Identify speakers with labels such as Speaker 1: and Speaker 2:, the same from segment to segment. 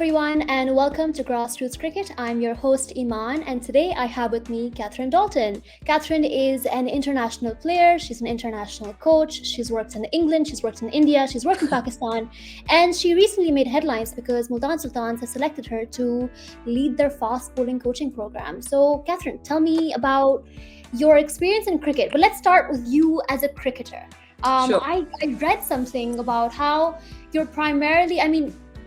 Speaker 1: everyone, and welcome to Grassroots Cricket. I'm your host, Eman, and today I have with me Catherine Dalton. Catherine is an international player, she's an international coach, she's worked in England, she's worked in India, she's worked in Pakistan, and she recently made headlines because Multan Sultans has selected her to lead their fast bowling coaching program. So, Catherine, tell me about your experience in cricket, but let's start with you as a cricketer.
Speaker 2: Sure.
Speaker 1: I read something about how you're primarily,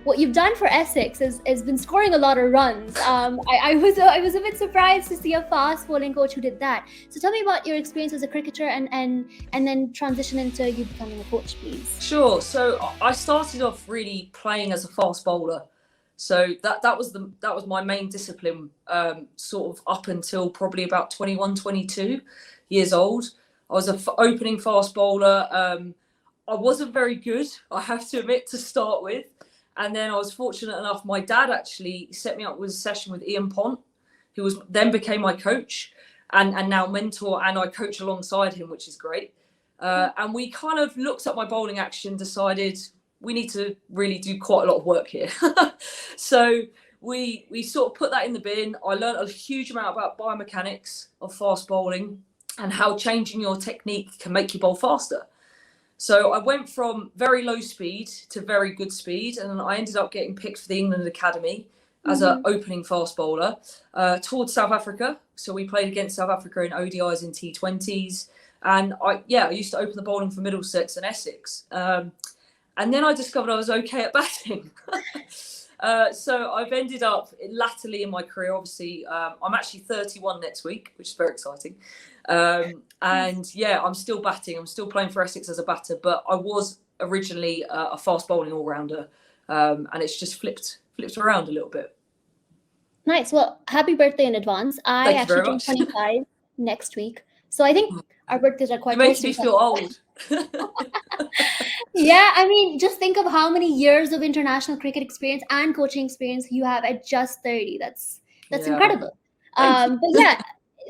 Speaker 1: what you've done for Essex has been scoring a lot of runs. I was a bit surprised to see a fast bowling coach who did that. So tell me about your experience as a cricketer and then transition into you becoming a coach, please.
Speaker 2: Sure. So I started off really playing as a fast bowler. So that was my main discipline, sort of up until probably about 21, 22 years old. I was an opening fast bowler. I wasn't very good, I have to admit, to start with. And then I was fortunate enough, my dad actually set me up with a session with Eman T, who then became my coach and now mentor, and I coach alongside him, which is great. And we kind of looked at my bowling action, decided we need to really do quite a lot of work here. So we sort of put that in the bin. I learned a huge amount about biomechanics of fast bowling and how changing your technique can make you bowl faster. So I went from very low speed to very good speed, and I ended up getting picked for the England Academy as an opening fast bowler, towards South Africa. So we played against South Africa in ODIs and T20s. And I used to open the bowling for Middlesex and Essex. And then I discovered I was okay at batting. So I've ended up latterly in my career, obviously, I'm actually 31 next week, which is very exciting. And I'm still batting. I'm still playing for Essex as a batter, but I was originally a fast bowling all-rounder, and it's just flipped around a little bit.
Speaker 1: Nice. Well, happy birthday in advance. I actually turn 25 next week. So I think our birthdays are quite close.
Speaker 2: It makes me feel old.
Speaker 1: Yeah, just think of how many years of international cricket experience and coaching experience you have at just 30. That's incredible. But yeah,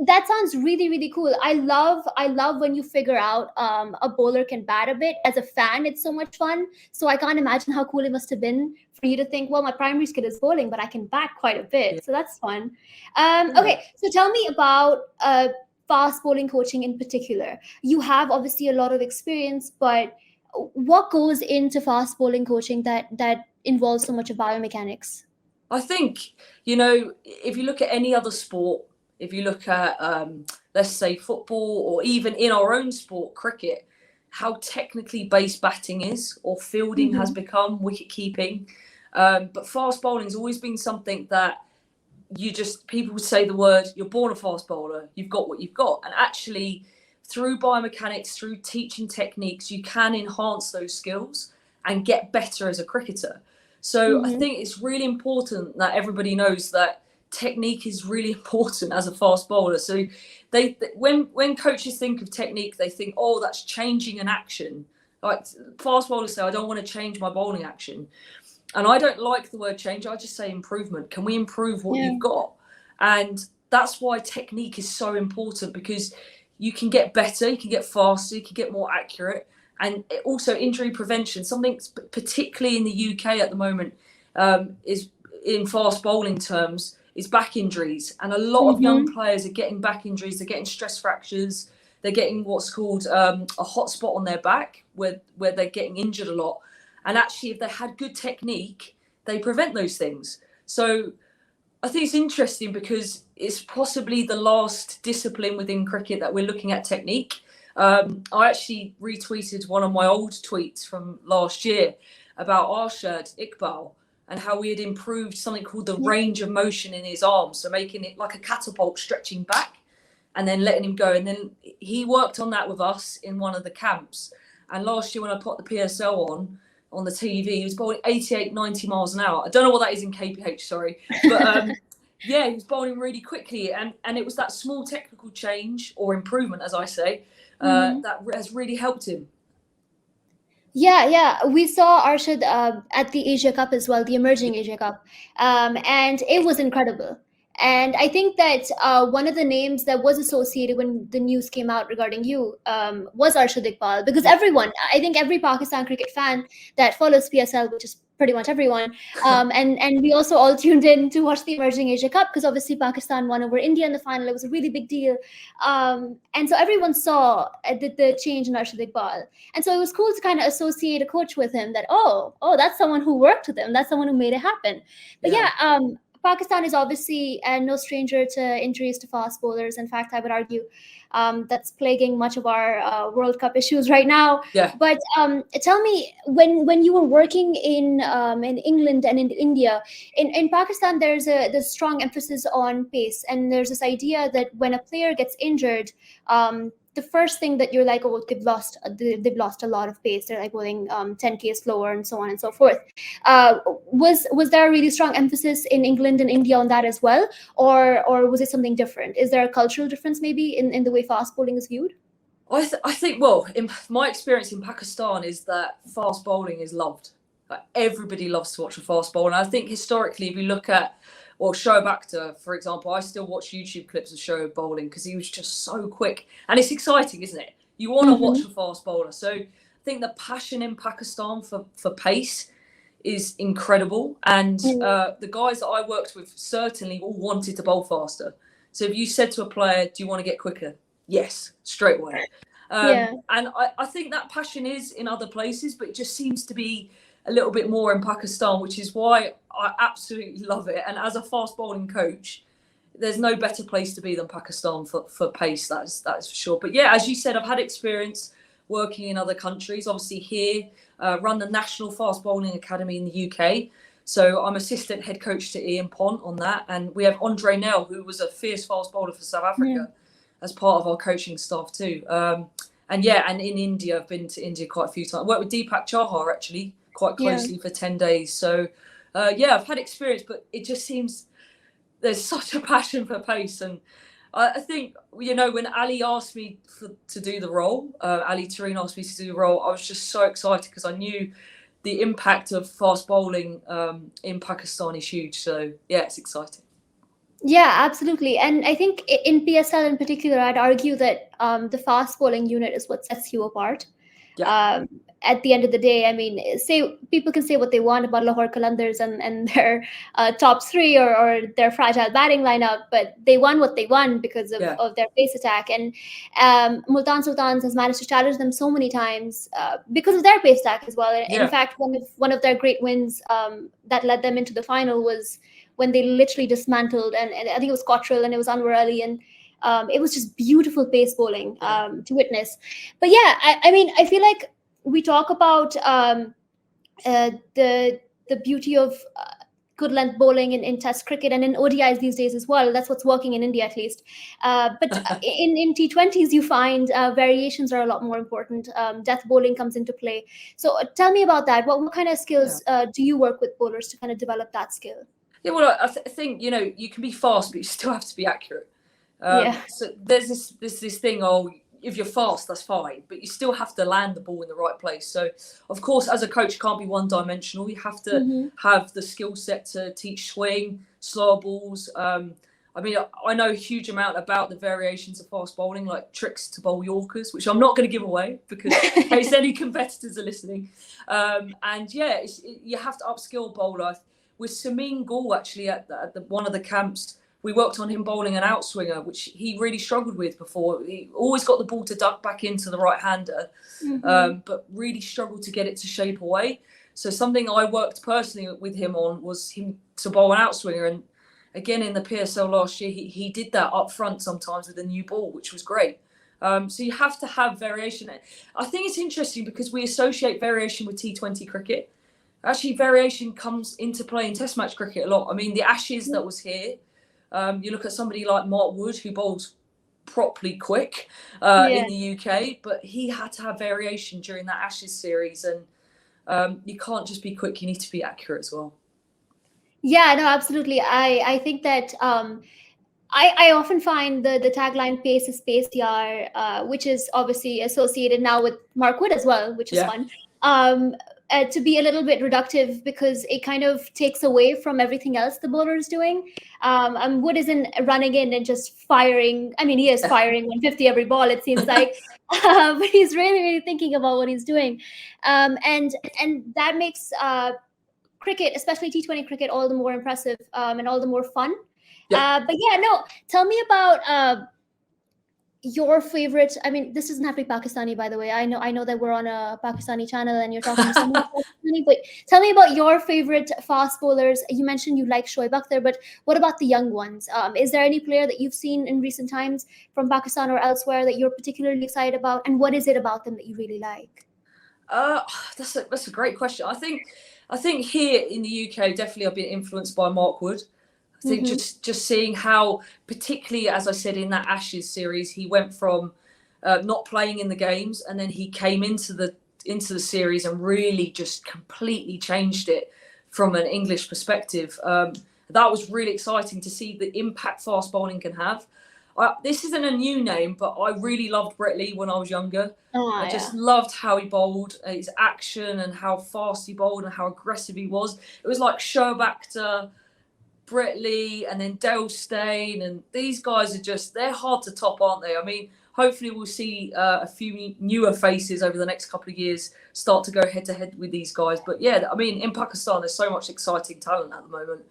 Speaker 1: that sounds really, really cool. I love when you figure out a bowler can bat a bit. As a fan, it's so much fun. So I can't imagine how cool it must have been for you to think, well, my primary skill is bowling, but I can bat quite a bit. Yeah. So that's fun. Okay, so tell me about fast bowling coaching in particular. You have obviously a lot of experience, but what goes into fast bowling coaching that involves so much of biomechanics?
Speaker 2: I think, if you look at any other sport, if you look at, let's say, football, or even in our own sport, cricket, how technically based batting is, or fielding has become, wicket keeping. But fast bowling has always been something that people would say the word, you're born a fast bowler, you've got what you've got. And actually, through biomechanics, through teaching techniques, you can enhance those skills and get better as a cricketer. So I think it's really important that everybody knows that technique is really important as a fast bowler. So when coaches think of technique, they think, oh, that's changing an action. Like fast bowlers say, I don't want to change my bowling action. And I don't like the word change. I just say improvement. Can we improve what you've got? And that's why technique is so important, because you can get better, you can get faster, you can get more accurate. And also injury prevention, something particularly in the UK at the moment, is in fast bowling terms, is back injuries. And a lot of young players are getting back injuries. They're getting stress fractures. They're getting what's called a hot spot on their back, where they're getting injured a lot. And actually, if they had good technique, they prevent those things. So I think it's interesting because it's possibly the last discipline within cricket that we're looking at technique. I actually retweeted one of my old tweets from last year about Arshad Iqbal and how we had improved something called the range of motion in his arms. So making it like a catapult, stretching back and then letting him go. And then he worked on that with us in one of the camps. And last year when I put the PSL on the TV, he was bowling 88, 90 miles an hour. I don't know what that is in kph, sorry. But he was bowling really quickly. And it was that small technical change or improvement, as I say, that has really helped him.
Speaker 1: Yeah. We saw Arshad at the Asia Cup as well, the emerging Asia Cup. And it was incredible. And I think that one of the names that was associated when the news came out regarding you was Arshad Iqbal, because I think every Pakistan cricket fan that follows PSL, which is pretty much everyone. And we also all tuned in to watch the Emerging Asia Cup because obviously Pakistan won over India in the final. It was a really big deal. And so everyone saw the change in Arshad Iqbal. And so it was cool to kind of associate a coach with him that, oh, that's someone who worked with him. That's someone who made it happen. But Pakistan is obviously no stranger to injuries to fast bowlers. In fact, I would argue that's plaguing much of our World Cup issues right now.
Speaker 2: Yeah.
Speaker 1: But tell me, when you were working in England and in India, in Pakistan, there's strong emphasis on pace, and there's this idea that when a player gets injured, the first thing that you're like, oh, they've lost a lot of pace. They're like bowling 10K slower and so on and so forth. Was there a really strong emphasis in England and India on that as well, or was it something different? Is there a cultural difference maybe in the way fast bowling is viewed?
Speaker 2: I think, well, in my experience in Pakistan is that fast bowling is loved. Like, everybody loves to watch a fast bowler. And I think historically, if you look at, well, Shoaib Akhtar, for example, I still watch YouTube clips of Shoaib bowling because he was just so quick. And it's exciting, isn't it? You want to watch a fast bowler. So I think the passion in Pakistan for pace is incredible. And the guys that I worked with certainly all wanted to bowl faster. So if you said to a player, do you want to get quicker? Yes, straight away. And I think that passion is in other places, but it just seems to be a little bit more in Pakistan, which is why I absolutely love it. And as a fast bowling coach, there's no better place to be than Pakistan for pace, that is for sure. But yeah, as you said, I've had experience working in other countries. Obviously here, run the National Fast Bowling Academy in the UK. So I'm assistant head coach to Ian Pont on that. And we have Andre Nell, who was a fierce fast bowler for South Africa, as part of our coaching staff too. And in India, I've been to India quite a few times. I worked with Deepak Chahar actually quite closely for 10 days. So I've had experience, but it just seems there's such a passion for pace. And I think, when Ali asked me to do the role, Ali Tareen asked me to do the role, I was just so excited because I knew the impact of fast bowling in Pakistan is huge. So yeah, it's exciting.
Speaker 1: Yeah, absolutely. And I think in PSL in particular, I'd argue that the fast bowling unit is what sets you apart.
Speaker 2: Yeah.
Speaker 1: At the end of the day, I mean, people can say what they want about Lahore Qalandars and their top three or their fragile batting lineup, but they won what they won because of their pace attack. And Multan Sultans has managed to challenge them so many times because of their pace attack as well. In fact, one of their great wins that led them into the final was when they literally dismantled, and I think it was Cottrell and it was Anwar Ali, and it was just beautiful pace bowling to witness. But yeah, I mean, I feel like we talk about the beauty of good length bowling in Test cricket and in ODIs these days as well. That's what's working in India at least. But in T20s, you find variations are a lot more important. Death bowling comes into play. So tell me about that. What kind of skills do you work with bowlers to kind of develop that skill?
Speaker 2: Yeah, well, I think, you can be fast, but you still have to be accurate. So there's this thing, if you're fast, that's fine, but you still have to land the ball in the right place. So, of course, as a coach, you can't be one-dimensional. You have to have the skill set to teach swing, slower balls. I mean, I know a huge amount about the variations of fast bowling, like tricks to bowl Yorkers, which I'm not going to give away because in case any competitors are listening. You have to upskill bowler. With Samin Gul, actually, at one of the camps, we worked on him bowling an outswinger, which he really struggled with before. He always got the ball to duck back into the right-hander, but really struggled to get it to shape away. So something I worked personally with him on was him to bowl an outswinger. And again, in the PSL last year, he did that up front sometimes with a new ball, which was great. So you have to have variation. I think it's interesting because we associate variation with T20 cricket. Actually, variation comes into play in Test match cricket a lot. I mean, the Ashes that was here, you look at somebody like Mark Wood, who bowls properly quick in the UK, but he had to have variation during that Ashes series. And you can't just be quick, you need to be accurate as well.
Speaker 1: Yeah, no, absolutely. I think that I often find the tagline "pace is pace, yaar," which is obviously associated now with Mark Wood as well, which is fun. To be a little bit reductive because it kind of takes away from everything else the bowler is doing. Wood isn't running in and just firing. I mean, he is firing 150 every ball, it seems like, but he's really, really thinking about what he's doing. And that makes cricket, especially T20 cricket, all the more impressive and all the more fun.
Speaker 2: Yeah.
Speaker 1: But yeah, no, tell me about your favorite. I mean, this doesn't have to be Pakistani, by the way. I know that we're on a Pakistani channel and you're talking to someone who's Pakistani, but tell me about your favorite fast bowlers. You mentioned you like Shoaib Akhtar, but what about the young ones? Is there any player that you've seen in recent times from Pakistan or elsewhere that you're particularly excited about, and what is it about them that you really like?
Speaker 2: That's a great question. I think here in the UK, definitely I've been influenced by Mark Wood. I think
Speaker 1: Mm-hmm.
Speaker 2: just seeing how, particularly as I said in that Ashes series, he went from not playing in the games, and then he came into the series and really just completely changed it from an English perspective. That was really exciting to see the impact fast bowling can have. This isn't a new name, but I really loved Brett Lee when I was younger. I
Speaker 1: Ah,
Speaker 2: just
Speaker 1: yeah.
Speaker 2: loved how he bowled, his action, and how fast he bowled and how aggressive he was. It was like Shoaib Akhtar, Brett Lee, and then Dale Steyn, and these guys they're hard to top, aren't they? I mean, hopefully we'll see a few newer faces over the next couple of years start to go head to head with these guys. But yeah, I mean, in Pakistan, there's so much exciting talent at the moment.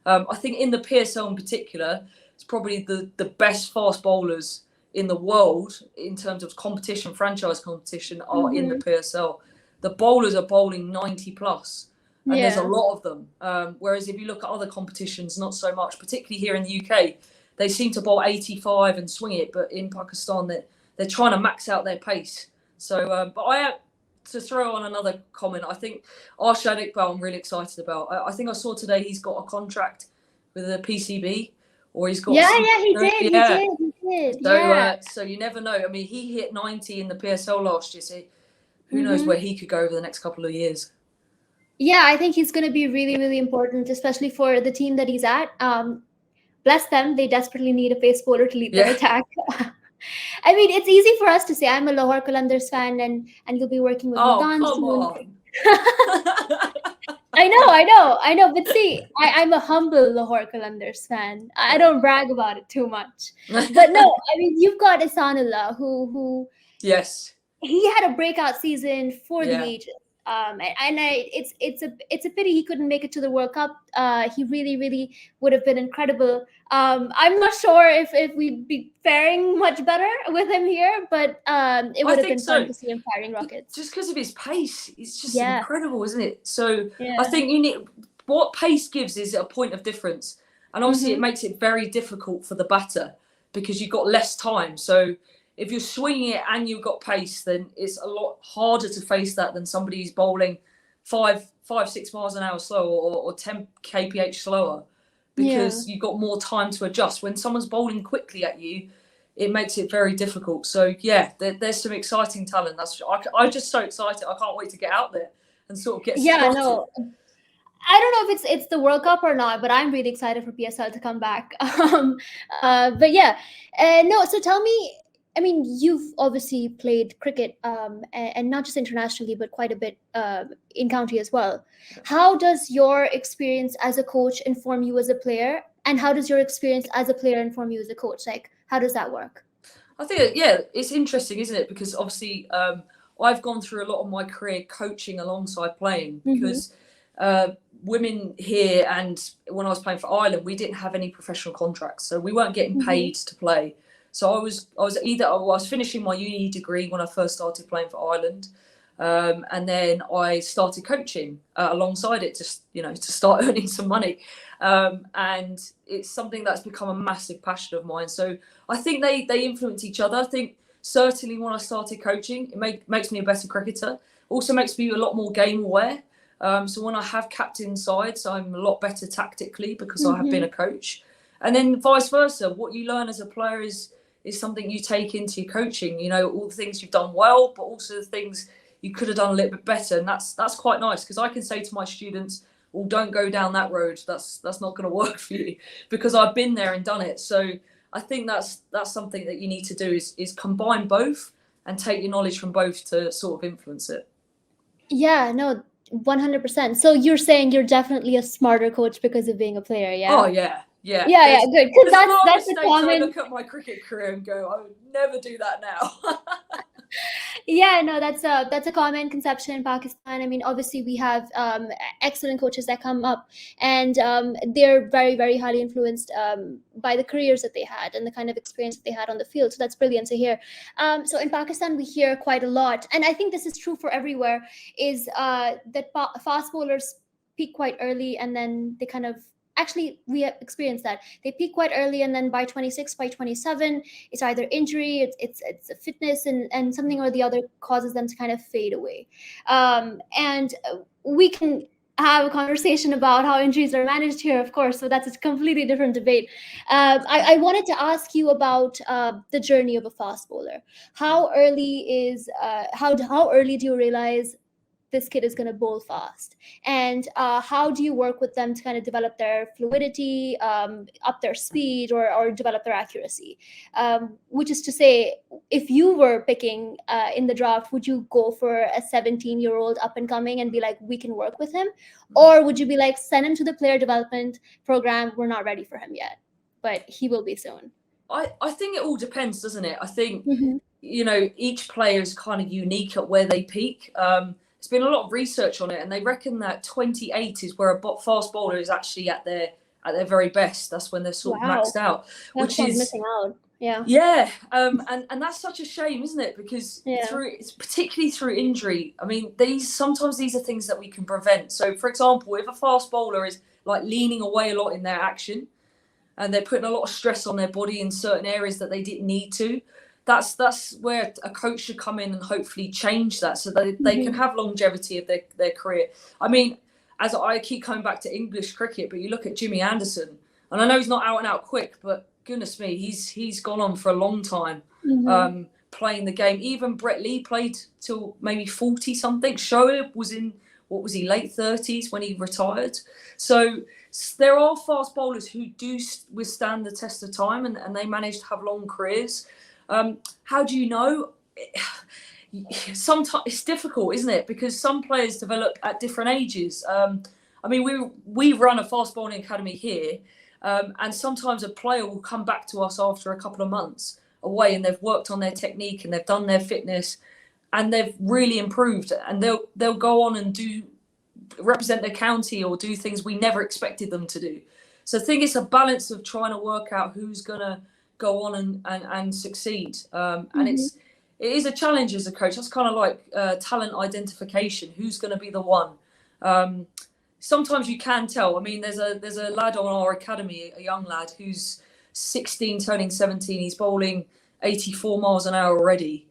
Speaker 2: I think in the PSL in particular, it's probably the best fast bowlers in the world in terms of competition, franchise competition, are in the
Speaker 1: Mm-hmm.
Speaker 2: PSL. The bowlers are bowling 90 plus, and there's a
Speaker 1: Yeah.
Speaker 2: lot of them. Whereas if you look at other competitions, not so much, particularly here in the UK, they seem to bowl 85 and swing it, but in Pakistan, they're trying to max out their pace. So, but to throw on another comment, I think Arshad Iqbal I'm really excited about. I think I saw today he's got a contract with the PCB, or he's got
Speaker 1: Yeah,
Speaker 2: some.
Speaker 1: yeah, he did. He
Speaker 2: Yeah.
Speaker 1: did. He did.
Speaker 2: So,
Speaker 1: Yeah.
Speaker 2: so you never know. I mean, he hit 90 in the PSL last year, so who knows
Speaker 1: Mm-hmm.
Speaker 2: where he could go over the next couple of years.
Speaker 1: Yeah, I think he's going to be really, really important, especially for the team that he's at. Bless them, they desperately need a pace bowler to lead their
Speaker 2: Yeah.
Speaker 1: attack. I mean, it's easy for us to say. I'm a Lahore Qalandars fan, and you'll be working with
Speaker 2: Oh,
Speaker 1: Multan
Speaker 2: come
Speaker 1: soon.
Speaker 2: on.
Speaker 1: I know. But see, I'm a humble Lahore Qalandars fan. I don't brag about it too much. But no, I mean, you've got Isanullah, who
Speaker 2: Yes.
Speaker 1: he had a breakout season for the
Speaker 2: Yeah.
Speaker 1: ages. It's a pity he couldn't make it to the World Cup. He really would have been incredible. I'm not sure if we'd be faring much better with him here, but it
Speaker 2: I
Speaker 1: would have
Speaker 2: think
Speaker 1: been fun
Speaker 2: so.
Speaker 1: to see him firing rockets.
Speaker 2: Just because of his pace, it's just
Speaker 1: Yeah,
Speaker 2: incredible, isn't it? So I
Speaker 1: yeah.
Speaker 2: think you need what pace gives is a point of difference, and obviously it
Speaker 1: Mm-hmm.
Speaker 2: makes it very difficult for the batter because you've got less time. So if you're swinging it and you've got pace, then it's a lot harder to face that than somebody who's bowling 6 miles an hour slower or 10 kph slower,
Speaker 1: Yeah.
Speaker 2: because you've got more time to adjust. When someone's bowling quickly at you, it makes it very difficult. So yeah, there's some exciting talent. I'm just so excited. I can't wait to get out there and sort of get
Speaker 1: Yeah,
Speaker 2: started.
Speaker 1: no. I don't know if it's the World Cup or not, but I'm really excited for PSL to come back. But yeah, no. So tell me, I mean, you've obviously played cricket, and not just internationally, but quite a bit in county as well. How does your experience as a coach inform you as a player, and how does your experience as a player inform you as a coach? Like, how does that work?
Speaker 2: I think yeah, it's interesting, isn't it? Because obviously, I've gone through a lot of my career coaching alongside playing
Speaker 1: Mm-hmm.
Speaker 2: because women here, and when I was playing for Ireland, we didn't have any professional contracts, so we weren't getting
Speaker 1: Mm-hmm.
Speaker 2: paid to play. So I was finishing my uni degree when I first started playing for Ireland, and then I started coaching alongside it, just to start earning some money, and it's something that's become a massive passion of mine. So I think they influence each other. I think certainly when I started coaching, it makes me a better cricketer. Also makes me a lot more game aware. So when I have captain sides, I'm a lot better tactically because I have been
Speaker 1: Mm-hmm.
Speaker 2: a coach. And then vice versa. What you learn as a player is something you take into your coaching. All the things you've done well, but also the things you could have done a little bit better. And that's quite nice, because I can say to my students, well, don't go down that road. That's not going to work for you, because I've been there and done it. So I think that's something that you need to do is combine both and take your knowledge from both to sort of influence it.
Speaker 1: Yeah, no, 100%. So you're saying you're definitely a smarter coach because of being a player, yeah?
Speaker 2: Oh yeah.
Speaker 1: Yeah, good. Because
Speaker 2: There's a lot of
Speaker 1: that's a
Speaker 2: mistakes I
Speaker 1: common.
Speaker 2: look at my cricket career and go, I would never do that now.
Speaker 1: Yeah, no, that's a common conception in Pakistan. I mean, obviously we have excellent coaches that come up, and they're very, very highly influenced by the careers that they had and the kind of experience that they had on the field. So that's brilliant to hear. So in Pakistan, we hear quite a lot, and I think this is true for everywhere, is that fast bowlers peak quite early, and then they kind of, actually we have experienced that they peak quite early, and then by 26, by 27, it's either injury, it's a fitness, and something or the other causes them to kind of fade away. And we can have a conversation about how injuries are managed here, of course. So that's a completely different debate. I wanted to ask you about the journey of a fast bowler. How early is how early do you realize this kid is going to bowl fast, and how do you work with them to kind of develop their fluidity, up their speed, or develop their accuracy? Which is to say, if you were picking in the draft, would you go for a 17-year-old up and coming and be like, we can work with him, or would you be like, send him to the player development program, we're not ready for him yet, but he will be soon?
Speaker 2: I think it all depends, doesn't it? I think,
Speaker 1: Mm-hmm.
Speaker 2: each player is kind of unique at where they peak. There's been a lot of research on it, and they reckon that 28 is where a fast bowler is actually at their very best. That's when they're sort of maxed
Speaker 1: Wow,
Speaker 2: out,
Speaker 1: that's
Speaker 2: which
Speaker 1: what I'm
Speaker 2: is,
Speaker 1: missing out. Yeah.
Speaker 2: yeah, and that's such a shame, isn't it? Because
Speaker 1: Yeah.
Speaker 2: it's particularly through injury. I mean, sometimes these are things that we can prevent. So, for example, if a fast bowler is like leaning away a lot in their action, and they're putting a lot of stress on their body in certain areas that they didn't need to, that's where a coach should come in and hopefully change that, so that they can
Speaker 1: Mm-hmm.
Speaker 2: have longevity of their career. I mean, as I keep coming back to English cricket, but you look at Jimmy Anderson, and I know he's not out and out quick, but goodness me, he's gone on for a long time,
Speaker 1: Mm-hmm.
Speaker 2: playing the game. Even Brett Lee played till maybe 40 something. Shoaib was in, what was he, late 30s when he retired. So there are fast bowlers who do withstand the test of time, and they manage to have long careers. How do you know? Sometimes it's difficult, isn't it? Because some players develop at different ages. I mean, we run a fast bowling academy here, and sometimes a player will come back to us after a couple of months away, and they've worked on their technique and they've done their fitness, and they've really improved, and they'll go on and represent their county or do things we never expected them to do. So I think it's a balance of trying to work out who's gonna go on and succeed. And
Speaker 1: Mm-hmm.
Speaker 2: it is a challenge as a coach. That's kind of like talent identification. Who's going to be the one? Um, Sometimes you can tell. I mean, there's a lad on our academy, a young lad who's 16, turning 17. He's bowling 84 miles an hour already.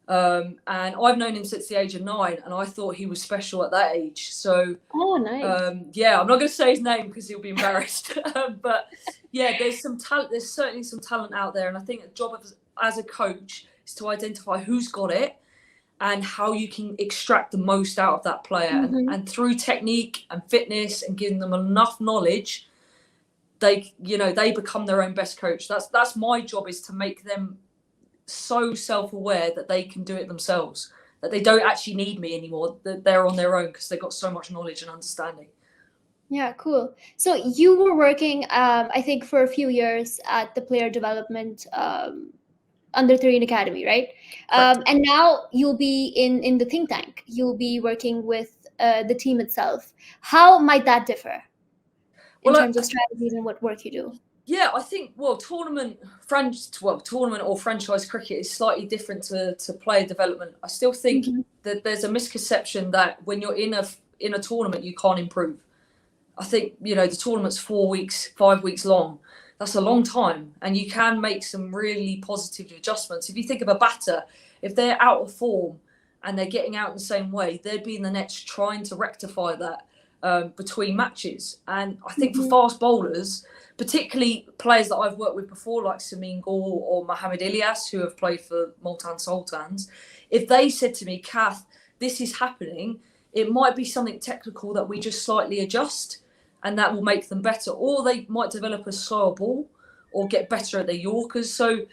Speaker 2: And I've known him since the age of 9, and I thought he was special at that age. So,
Speaker 1: Oh, nice.
Speaker 2: yeah, I'm not going to say his name because he'll be embarrassed. But yeah, there's some talent. There's certainly some talent out there, and I think the job as a coach is to identify who's got it and how you can extract the most out of that player.
Speaker 1: Mm-hmm.
Speaker 2: And through technique and fitness and giving them enough knowledge, they become their own best coach. That's my job, is to make them so self-aware that they can do it themselves, that they don't actually need me anymore, that they're on their own because they've got so much knowledge and understanding.
Speaker 1: Yeah, cool. So you were working, I think, for a few years at the player development under 13 Academy, right?
Speaker 2: Correct.
Speaker 1: And now you'll be in the think tank. You'll be working with the team itself. How might that differ in
Speaker 2: Well,
Speaker 1: terms of strategies and what work you do?
Speaker 2: yeah, I think, tournament or franchise cricket is slightly different to player development. I still think
Speaker 1: Mm-hmm.
Speaker 2: that there's a misconception that when you're in a tournament you can't improve. I think the tournament's 4 weeks, 5 weeks long. That's a long time, and you can make some really positive adjustments. If you think of a batter, if they're out of form and they're getting out in the same way, they'd be in the nets trying to rectify that between matches. And I think for
Speaker 1: Mm-hmm.
Speaker 2: fast bowlers, particularly players that I've worked with before, like Samin Gaul or Mohamed Ilyas, who have played for Multan Sultans, if they said to me, Kath, this is happening, it might be something technical that we just slightly adjust, and that will make them better. Or they might develop a slower ball or get better at their Yorkers. So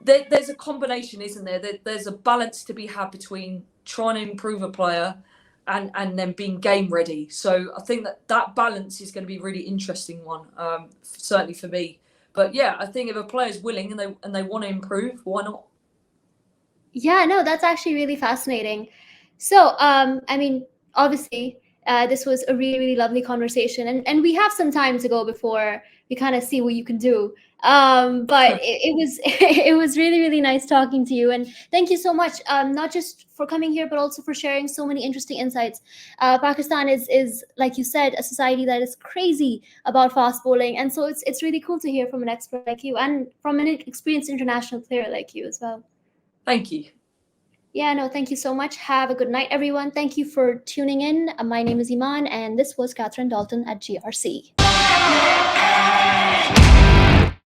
Speaker 2: there's a combination, isn't there? There's a balance to be had between trying to improve a player and then being game ready. So I think that balance is going to be a really interesting one, certainly for me. But yeah, I think if a player's willing and they want to improve, why not?
Speaker 1: Yeah, no, that's actually really fascinating. So, I mean, obviously, this was a really, really lovely conversation, and we have some time to go before we kind of see what you can do. But it was it was really, really nice talking to you, and thank you so much. Not just for coming here, but also for sharing so many interesting insights. Pakistan is like you said, a society that is crazy about fast bowling, and so it's really cool to hear from an expert like you and from an experienced international player like you as well.
Speaker 2: Thank you.
Speaker 1: Yeah, no, thank you so much. Have a good night, everyone. Thank you for tuning in. My name is Eman, and this was Catherine Dalton at GRC.